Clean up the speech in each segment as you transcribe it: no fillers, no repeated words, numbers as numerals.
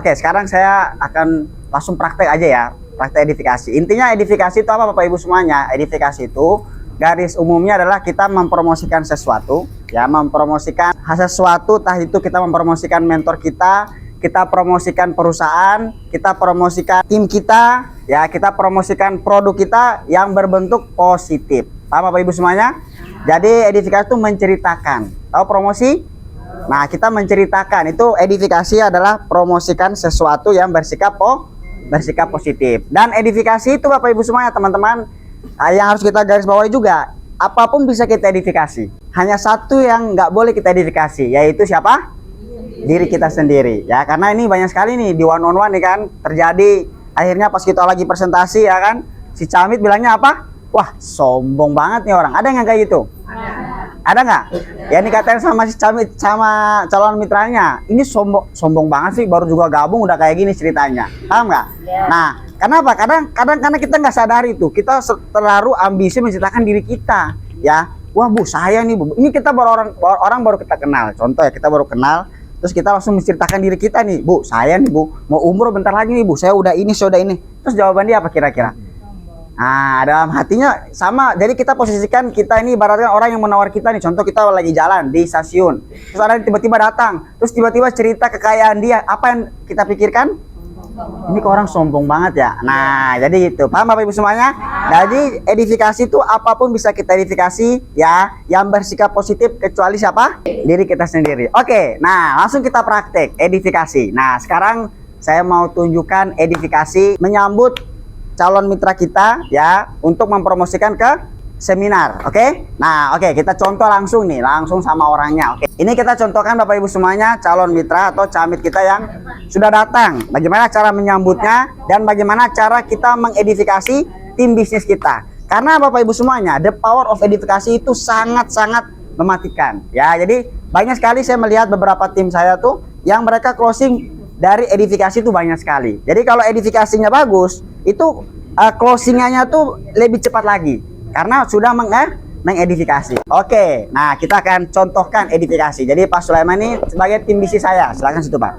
Oke, sekarang saya akan langsung praktek aja ya, praktek edifikasi. Intinya edifikasi itu apa Bapak Ibu semuanya? Edifikasi itu garis umumnya adalah kita mempromosikan sesuatu, ya, mempromosikan sesuatu, entah itu kita mempromosikan mentor kita promosikan perusahaan, kita promosikan tim kita, ya, kita promosikan produk kita yang berbentuk positif. Paham Bapak Ibu semuanya? Jadi edifikasi itu menceritakan. Tahu promosi? Nah, kita menceritakan itu edifikasi adalah promosikan sesuatu yang bersikap positif. Dan edifikasi itu Bapak Ibu semuanya teman-teman, yang harus kita garis bawahi juga, apapun bisa kita edifikasi. Hanya satu yang nggak boleh kita edifikasi, yaitu siapa? Diri kita sendiri, ya. Karena ini banyak sekali nih di one on one nih kan terjadi. Akhirnya pas kita lagi presentasi ya kan, si Camit bilangnya apa? Wah, sombong banget nih orang. Ada nggak kayak gitu? Ada nggak? Ya ini katanya sama si Camit sama calon mitranya. Ini sombong banget sih, baru juga gabung udah kayak gini ceritanya. Paham nggak? Yeah. Nah, kenapa? Kadang karena kita nggak sadar itu. Kita terlalu ambisi menceritakan diri kita, ya. Wah Bu, saya nih Bu. Ini kita orang baru kita kenal. Contoh ya, kita baru kenal. Terus kita langsung menceritakan diri kita nih, Bu, saya nih Bu, mau umroh bentar lagi nih Bu, saya udah ini. Terus jawaban dia apa kira-kira? Nah, dalam hatinya sama. Jadi kita posisikan kita ini ibaratnya orang yang menawar kita nih. Contoh kita lagi jalan di stasiun, terus ada tiba-tiba datang, terus tiba-tiba cerita kekayaan dia. Apa yang kita pikirkan? Ini kok orang sombong banget ya. Nah, jadi itu. Paham Bapak Ibu semuanya? Jadi edifikasi itu apapun bisa kita edifikasi, ya, yang bersikap positif kecuali siapa? Diri kita sendiri. Oke, nah langsung kita praktek edifikasi. Nah, sekarang saya mau tunjukkan edifikasi menyambut calon mitra kita, ya, untuk mempromosikan ke seminar. Oke? Nah, oke, kita contoh langsung nih, langsung sama orangnya. Oke. Ini kita contohkan Bapak Ibu semuanya calon mitra atau camit kita yang sudah datang. Bagaimana cara menyambutnya dan bagaimana cara kita mengedifikasi tim bisnis kita. Karena Bapak Ibu semuanya, the power of edifikasi itu sangat-sangat mematikan. Ya, jadi banyak sekali saya melihat beberapa tim saya tuh yang mereka closing dari edifikasi itu banyak sekali. Jadi kalau edifikasinya bagus, itu closingannya tuh lebih cepat lagi. Karena sudah mengedifikasi. Oke, nah kita akan contohkan edifikasi. Jadi Pak Sulaiman ini sebagai tim bisnis saya. Silakan situ Pak.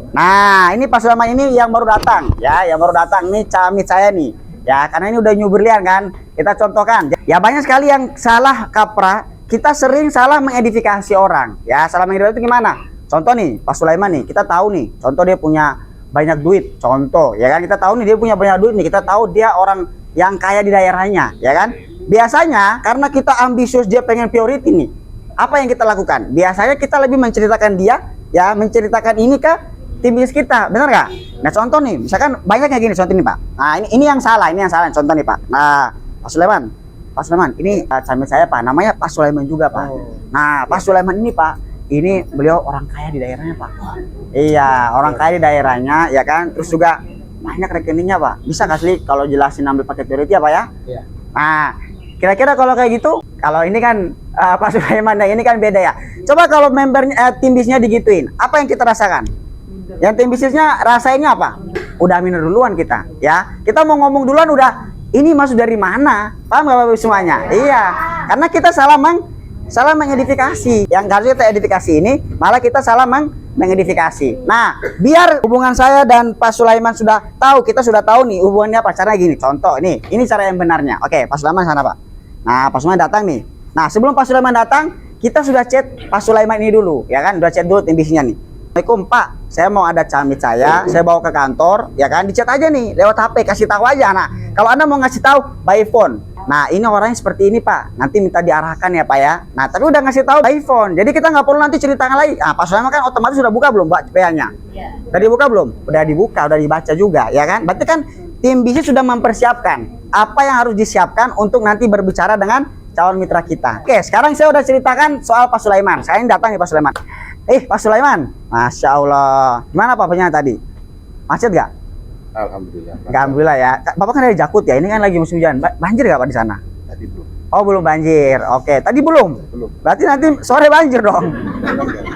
Nah, ini Pak Sulaiman ini yang baru datang, ya, yang baru datang ini camit saya nih, ya, karena ini udah new berlian kan. Kita contohkan. Ya banyak sekali yang salah kaprah. Kita sering salah mengedifikasi orang. Ya, salah mengedifikasi itu gimana? Contoh nih, Pak Sulaiman nih, kita tahu nih, contoh dia punya banyak duit. Contoh, ya kan, kita tahu nih dia punya banyak duit nih. Kita tahu dia orang yang kaya di daerahnya, ya kan? Biasanya karena kita ambisius, dia pengen priority nih. Apa yang kita lakukan? Biasanya kita lebih menceritakan dia, ya, menceritakan ini ke tim bisnis kita, benar nggak? Nah, contoh nih, misalkan banyak kayak gini contoh nih Pak. Nah, ini yang salah, contoh nih Pak. Nah, Pak Sulaiman, ini camit saya Pak, namanya Pak Sulaiman juga Pak. Nah, Pak Sulaiman ini Pak, ini beliau orang kaya di daerahnya Pak. Iya, orang kaya di daerahnya, ya kan? Terus juga banyak rekeningnya Pak. Bisa kasih kalau jelasin ambil paket priority apa ya? Iya. Nah, kira-kira kalau kayak gitu, kalau ini kan Pak Sulaiman, ini kan beda ya. Coba kalau membernya tim bisnisnya digituin, apa yang kita rasakan? Yang tim bisnisnya rasainnya apa? Udah minder duluan kita, ya. Kita mau ngomong duluan udah, ini masuk dari mana? Paham nggak Bapak semuanya? Iya, karena kita salah mengedifikasi. Yang harusnya kita edifikasi ini, malah kita salah mengedifikasi. Nah, biar hubungan saya dan Pak Sulaiman sudah tahu, kita sudah tahu nih hubungannya apa. Caranya gini, contoh ini cara yang benarnya. Oke, Pak Sulaiman sana Pak. Nah, Pak Sulaiman datang nih. Nah, sebelum Pak Sulaiman datang, kita sudah chat Pak Sulaiman ini dulu, ya kan? Udah chat dulu tim bisnisnya nih. Assalamualaikum Pak, saya mau ada camit saya bawa ke kantor, ya kan? Di chat aja nih, lewat HP, kasih tahu aja. Nah, kalau Anda mau ngasih tahu by phone. Nah, ini orangnya seperti ini Pak, nanti minta diarahkan ya Pak ya. Nah, tapi udah ngasih tahu by phone, jadi kita nggak perlu nanti ceritakan lagi. Nah, Pak Sulaiman kan otomatis sudah buka belum Pak CPA-nya? Iya. Udah dibuka belum? Udah dibuka, udah dibaca juga, ya kan? Berarti kan tim bisnis sudah mempersiapkan apa yang harus disiapkan untuk nanti berbicara dengan calon mitra kita. Oke, sekarang saya udah ceritakan soal Pak Sulaiman. Saya ini datang nih Pak Sulaiman. Pak Sulaiman, Masya Allah. Gimana Pak penyanyi tadi? Macet gak? Alhamdulillah. Alhamdulillah ya. Bapak kan dari Jakut ya. Ini kan lagi musim hujan. Banjir gak Pak di sana? Tadi belum. Oh, belum banjir. Oke, tadi belum? Belum. Berarti nanti sore banjir dong.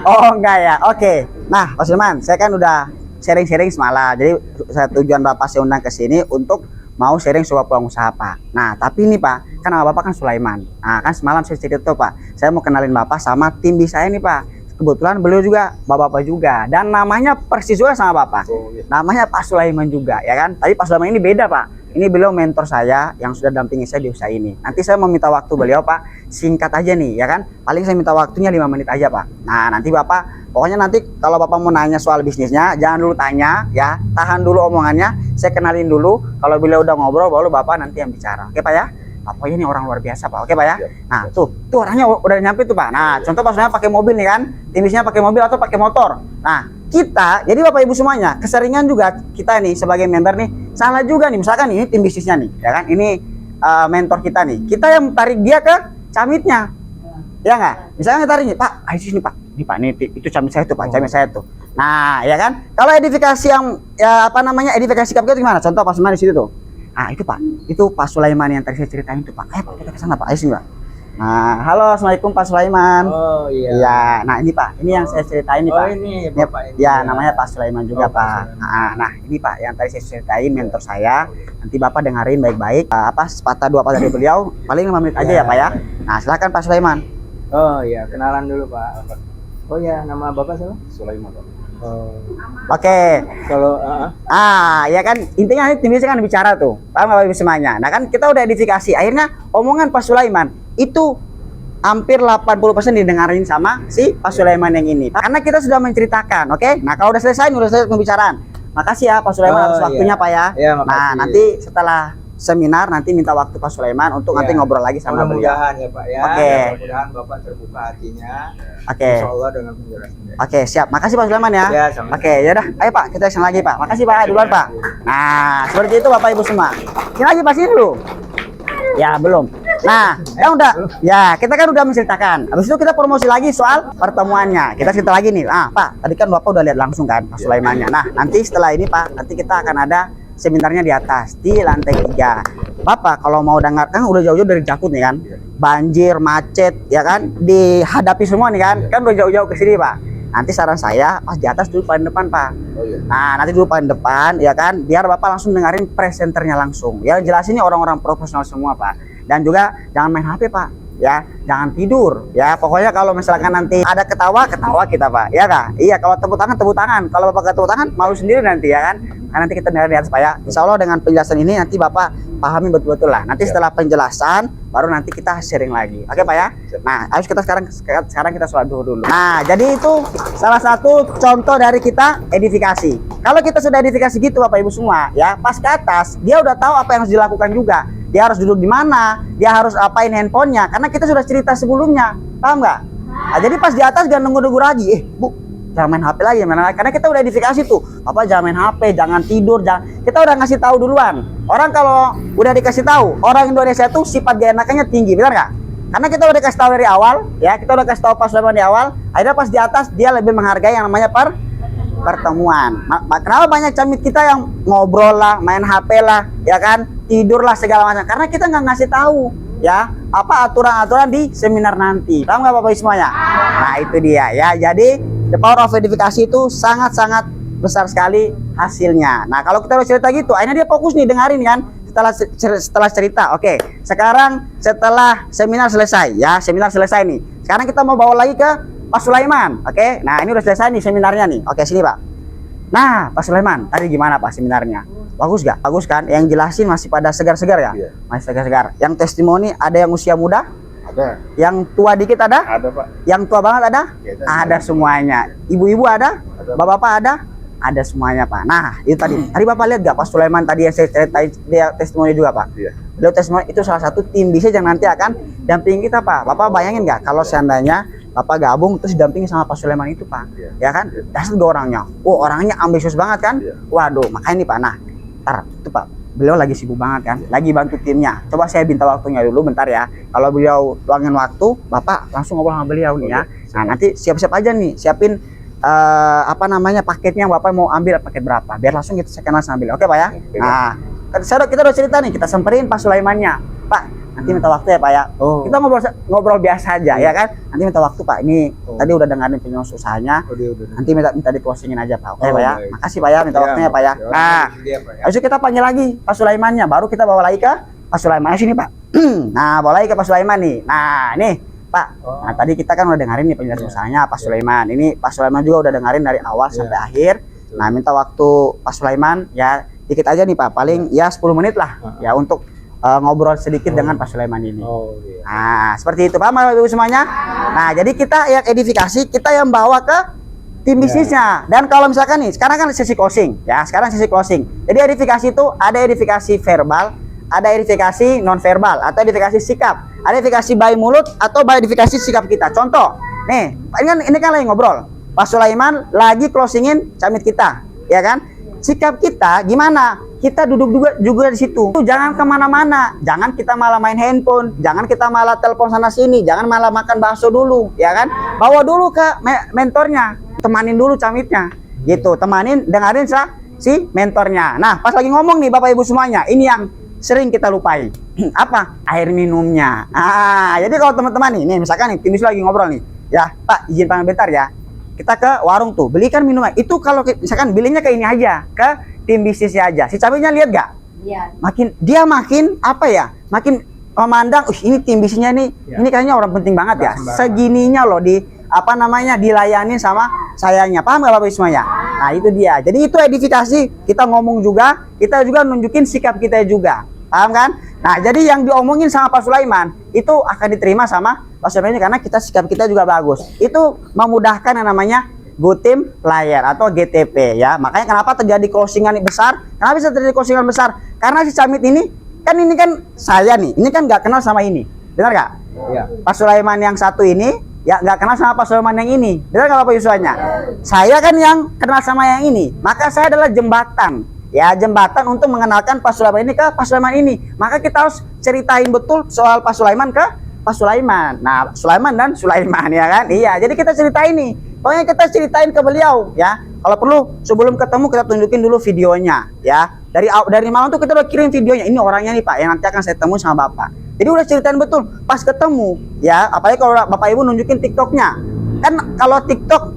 Oh, enggak ya. Oke. Nah, Pak Sulaiman, saya kan udah sharing-sharing semalam. Jadi saya tujuan Bapak saya undang ke sini untuk mau sharing soal peluang usaha Pak. Nah, tapi ini Pak, kan nama Bapak kan Sulaiman. Nah, kan semalam saya cerita tuh Pak, saya mau kenalin Bapak sama tim bisnis saya nih Pak. kebetulan beliau juga bapak-bapak juga, dan namanya persis juga sama bapak. Namanya Pak Sulaiman juga, ya kan. Tapi Pak Sulaiman ini beda Pak, ini beliau mentor saya yang sudah dampingi saya di usaha ini. Nanti saya mau minta waktu beliau Pak, singkat aja nih, ya kan. Paling saya minta waktunya 5 menit aja Pak. Nah nanti Bapak, pokoknya nanti kalau Bapak mau nanya soal bisnisnya, jangan dulu tanya ya, tahan dulu omongannya, saya kenalin dulu. Kalau beliau udah ngobrol, baru Bapak nanti yang bicara. Oke Pak ya? Apa ini orang luar biasa Pak? Oke Pak ya? Nah tuh orangnya udah nyampe tuh Pak. Nah contoh Pak Sulaiman pakai mobil nih kan, tim bisnisnya pakai mobil atau pakai motor. Nah kita, jadi Bapak Ibu semuanya, keseringan juga kita nih sebagai member nih, salah juga nih, misalkan ini tim bisnisnya nih, ya kan, ini mentor kita nih, kita yang tarik dia ke camitnya, ya nggak? Misalnya tarik nih, Pak, ayo sini Pak, ini Pak, nih itu camit saya tuh Pak, camit saya tuh. Nah, ya kan, kalau edifikasi yang, ya apa namanya, edifikasi sikap kita gimana? Contoh Pak Sulaiman di situ tuh. Nah itu Pak, itu Pak Sulaiman yang tadi saya ceritain itu Pak. Ayo Pak, kita ke sana Pak, ayo sini Pak. Nah, halo, assalamualaikum Pak Sulaiman. Oh iya. Iya, nah ini Pak, ini yang saya ceritain nih Pak. Ini Bapak ini. Ya, namanya Pak Sulaiman juga Pak. Sulaiman. Nah, ini Pak yang tadi saya ceritain mentor saya. Nanti Bapak dengerin baik-baik. Apa sepatah dua patah dari beliau, paling 5 menit aja ya Pak ya. Nah, silakan Pak Sulaiman. Oh iya, kenalan dulu Pak. Oh iya, nama Bapak siapa? Sulaiman. Oh. Oke. Kalau Ya kan intinya tim bisnis kan bicara tuh. Paham Bapak Ibu semuanya. Nah, kan kita udah edifikasi. Akhirnya omongan Pak Sulaiman itu hampir 80% didengarin sama si Pak Sulaiman yang ini. Karena kita sudah menceritakan, oke? Nah, kalau udah selesai pembicaraan. Makasih ya Pak Sulaiman atas waktunya Pak ya. Iya, Nah, makasih. nanti setelah seminar nanti minta waktu Pak Sulaiman untuk nanti ngobrol lagi sama beliau. Mudah-mudahan ya Pak ya. Oke. Mudah-mudahan Bapak terbuka hatinya. Oke. Insya Allah dengan penjelasannya. Oke, siap. Makasih Pak Sulaiman ya. Ya, sama-sama. Oke, yaudah. Ayo Pak, kita action lagi Pak. Makasih Pak, duluan Pak. Nah, seperti itu Bapak Ibu semua. Sini lagi Pak, sini dulu. Ya, belum. Nah, udah. Ya, kita kan udah menceritakan. Habis itu kita promosi lagi soal pertemuannya. Kita cerita lagi nih. Pak, tadi kan Bapak udah lihat langsung kan Pak Sulaimannya. Nah, nanti setelah ini Pak, nanti kita akan ada seminarnya di atas, di lantai 3. Bapak kalau mau dengar, kan udah jauh-jauh dari Jakut nih kan. Banjir, macet, ya kan, dihadapi semua nih kan. Kan udah jauh-jauh ke sini Pak. Nanti saran saya pas di atas dulu paling depan Pak. Nah nanti dulu paling depan ya kan, biar Bapak langsung dengerin presenternya langsung. Ya jelasin ini orang-orang profesional semua Pak. Dan juga jangan main HP Pak. Ya jangan tidur. Ya pokoknya kalau misalkan nanti ada ketawa kita Pak. Ya Kak. Iya kalau tepuk tangan. Kalau Bapak gak tepuk tangan malu sendiri nanti ya kan. Nah, nanti kita dengar di atas Pak ya. Insya Allah dengan penjelasan ini nanti Bapak pahami betul-betul lah. Nanti setelah penjelasan baru nanti kita sharing lagi. Oke Pak ya. Nah, harus kita sekarang kita sholat dulu. Nah, jadi itu salah satu contoh dari kita edifikasi. Kalau kita sudah edifikasi gitu Bapak Ibu semua ya, pas ke atas dia udah tahu apa yang harus dilakukan juga. Dia harus duduk di mana, dia harus apain handphonenya, karena kita sudah cerita sebelumnya, paham nggak? Nah, jadi pas di atas jangan nunggu-nunggu lagi, Bu, jangan main HP lagi, karena kita udah edifikasi tuh, apa jangan main HP, jangan tidur, kita udah ngasih tahu duluan. Orang kalau udah dikasih tahu, orang Indonesia tuh sifat gak enakannya tinggi, benar nggak? Karena kita udah kasih tahu dari awal, ya kita udah kasih tahu Pak Sulaiman di awal, akhirnya pas di atas dia lebih menghargai yang namanya pertemuan. Kenapa banyak camit kita yang ngobrol lah, main HP lah, ya kan, tidur lah segala macam. Karena kita nggak ngasih tahu, ya, apa aturan-aturan di seminar nanti. Paham nggak Bapak Ibu semuanya? Nah itu dia ya. Jadi the power of edifikasi itu sangat-sangat besar sekali hasilnya. Nah kalau kita udah cerita gitu, akhirnya dia fokus nih dengerin kan. Setelah cerita, oke. Sekarang setelah seminar selesai, ya seminar selesai nih. Sekarang kita mau bawa lagi ke Pak Sulaiman, oke? Nah ini udah selesai nih seminarnya nih. Oke sini Pak. Nah Pak Sulaiman, tadi gimana Pak seminarnya? Bagus gak? Bagus kan? Yang jelasin masih pada segar-segar ya? Iya. Masih segar-segar. Yang testimoni ada yang usia muda? Ada. Yang tua dikit ada? Ada Pak. Yang tua banget ada? Ya, Ada semuanya. Ibu-ibu ada? Bapak-bapak ada? Ada semuanya Pak. Nah itu tadi. Tadi Bapak lihat gak Pak Sulaiman tadi yang saya ceritain dia testimoni juga Pak? Iya. Beliau testimoni itu salah satu tim bisnis yang nanti akan dampingin kita Pak. Bapak bayangin gak kalau seandainya Bapak gabung terus dampingi sama Pak Sulaiman itu Pak? Iya. Ya kan? Dasar juga orangnya. Oh orangnya ambisius banget kan? Iya. Waduh makanya nih Pak. Nah ntar itu Pak, beliau lagi sibuk banget kan, lagi bantu timnya. Coba saya minta waktunya dulu bentar ya. Kalau beliau luangin waktu, Bapak langsung ngobrol sama beliau nih ya. Nah nanti siap-siap aja nih, siapin apa namanya paketnya Bapak mau ambil paket berapa, biar langsung kita kenal sama beliau. Oke Pak ya. Nah kita udah cerita nih, kita samperin Pak Sulaimannya. Pak nanti minta waktu ya Pak ya. Kita ngobrol biasa aja ya kan. Nanti minta waktu Pak. Ini tadi udah dengerin penyusun usahanya. Nanti minta di closingin aja Pak. Oke Pak ya. Baik. Makasih Pak ya, minta waktunya Pak ya. Nah, habis itu kita panggil lagi Pak Sulaimannya. Baru kita bawa lagi ke Pak Sulaiman. Ayo sini Pak. Nah, bawa lagi ke Pak Sulaiman nih. Nah, nih Pak. Nah, tadi kita kan udah dengerin nih penjelasan usahanya Pak Sulaiman. Ini Pak Sulaiman juga udah dengerin dari awal sampai akhir. Nah, minta waktu Pak Sulaiman ya dikit aja nih Pak, paling ya 10 menit lah ya untuk ngobrol sedikit dengan Pak Sulaiman ini. Nah, seperti itu Pak Bapak Ibu semuanya. Nah, jadi kita yang edifikasi, kita yang bawa ke tim bisnisnya. Dan kalau misalkan nih, sekarang kan sesi closing ya, sekarang sesi closing. Jadi edifikasi itu ada edifikasi verbal, ada edifikasi non verbal, atau edifikasi sikap, ada edifikasi by mulut atau by edifikasi sikap kita. Contoh, nih, ini kan lagi ngobrol. Pak Sulaiman lagi closingin camit kita, ya kan? Sikap kita gimana? Kita duduk juga di situ. Jangan kemana-mana, jangan kita malah main handphone, jangan kita malah telepon sana sini, jangan malah makan bakso dulu, ya kan? Bawa dulu ke mentornya, temanin dulu camitnya, gitu. Temanin, dengerin si mentornya. Nah, pas lagi ngomong nih Bapak Ibu semuanya, ini yang sering kita lupai. Apa? Air minumnya. Jadi kalau teman-teman nih, misalkan nih tim lagi ngobrol nih, ya Pak izin pamit bentar ya. Kita ke warung tuh, belikan minumnya. Itu kalau misalkan belinya ke ini aja, ke tim bisnisnya aja. Si cabenya lihat gak? Iya. Makin apa ya? Makin memandang, ini tim bisnisnya nih, ini kayaknya orang penting banget ya. Segininya loh dilayani sama sayanya. Paham gak Bapak Ibu semuanya? Nah, itu dia. Jadi itu edifikasi, kita ngomong juga, kita juga nunjukin sikap kita juga. Paham kan? Nah, jadi yang diomongin sama Pak Sulaiman itu akan diterima sama Pak Sulaiman karena kita sikap kita juga bagus. Itu memudahkan yang namanya Good Team Player atau GTP ya. Makanya kenapa terjadi closingan besar? Kenapa bisa terjadi closingan besar? Karena si Camit ini kan saya nih, ini kan nggak kenal sama ini. Benar nggak? Iya. Pak Sulaiman yang satu ini ya nggak kenal sama Pak Sulaiman yang ini. Benar nggak Bapak Yusuanya? Saya kan yang kenal sama yang ini. Maka saya adalah jembatan. Ya, jembatan untuk mengenalkan Pak Sulaiman ini ke Pak Sulaiman ini. Maka kita harus ceritain betul soal Pak Sulaiman ke Pak Sulaiman. Nah, Sulaiman dan Sulaiman ya kan? Iya, jadi kita ceritain nih. Pokoknya kita ceritain ke beliau ya. Kalau perlu sebelum ketemu kita tunjukin dulu videonya ya. Dari malam tuh kita udah kirim videonya. Ini orangnya nih Pak yang nanti akan saya temui sama Bapak. Jadi udah ceritain betul. Pas ketemu ya, apalagi kalau Bapak Ibu nunjukin TikToknya. Kan kalau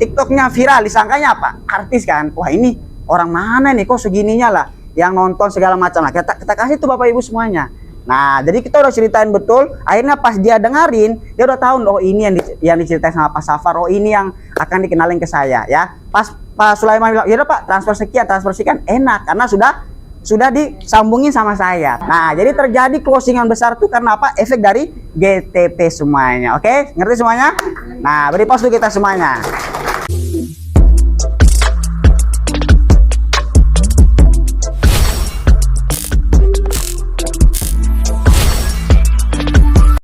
TikToknya viral disangkanya apa? Artis kan. Wah, ini orang mana nih kok segininya lah yang nonton segala macam lah. Kita kasih tuh Bapak Ibu semuanya. Nah, jadi kita udah ceritain betul. Akhirnya pas dia dengerin, dia udah tahu oh ini yang diceritain sama Pak Safar. Oh ini yang akan dikenalin ke saya ya. Pas Pak Sulaiman bilang, "Ya udah Pak, transfer sekian." Enak karena sudah disambungin sama saya. Nah, jadi terjadi closingan besar tuh karena apa? Efek dari GTP semuanya. Oke? Ngerti semuanya? Nah, beri pause dulu kita semuanya.